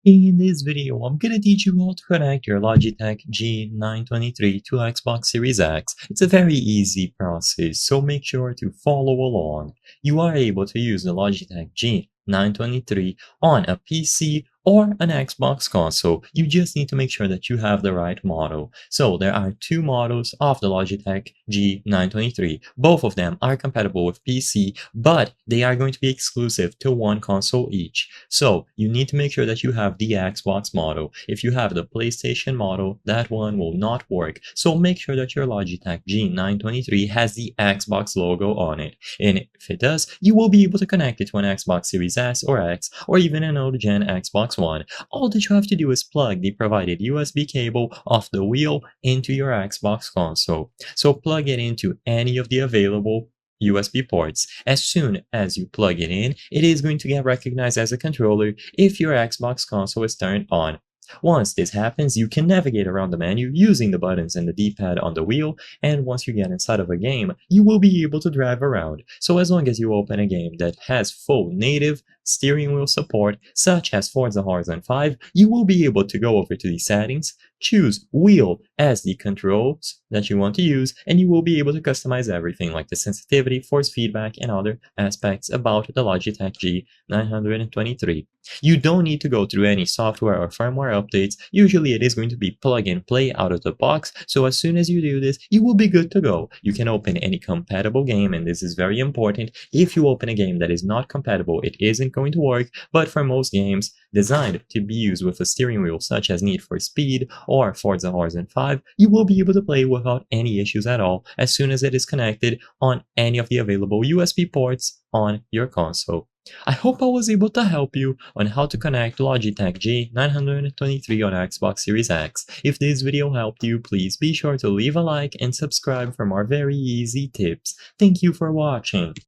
In this video, I'm gonna teach you how to connect your Logitech G923 to Xbox Series X. It's a very easy process, so make sure to follow along. You are able to use the Logitech G923 on a PC or an Xbox console. You just need to make sure that you have the right model. So there are two models of the Logitech G923. Both of them are compatible with PC, but they are going to be exclusive to one console each. So you need to make sure that you have the Xbox model. If you have the PlayStation model, that one will not work. So make sure that your Logitech G923 has the Xbox logo on it. And if it does, you will be able to connect it to an Xbox Series S or X, or even an old-gen Xbox One. All that you have to do is plug the provided USB cable off the wheel into your Xbox console. So plug it into any of the available USB ports. As soon as you plug it in, it is going to get recognized as a controller if your Xbox console is turned on. Once this happens, you can navigate around the menu using the buttons and the D-pad on the wheel, and once you get inside of a game, you will be able to drive around. So as long as you open a game that has full native steering wheel support, such as Forza Horizon 5, you will be able to go over to the settings, choose wheel as the controls that you want to use, and you will be able to customize everything like the sensitivity, force feedback, and other aspects about the Logitech G923. You don't need to go through any software or firmware updates. Usually it is going to be plug and play out of the box, so as soon as you do this, you will be good to go. You can open any compatible game, and this is very important. If you open a game that is not compatible, it isn't going to work, but for most games designed to be used with a steering wheel such as Need for Speed or Forza Horizon 5, you will be able to play without any issues at all as soon as it is connected on any of the available USB ports on your console. I hope I was able to help you on how to connect Logitech G923 on Xbox Series X. If this video helped you, please be sure to leave a like and subscribe for more very easy tips. Thank you for watching.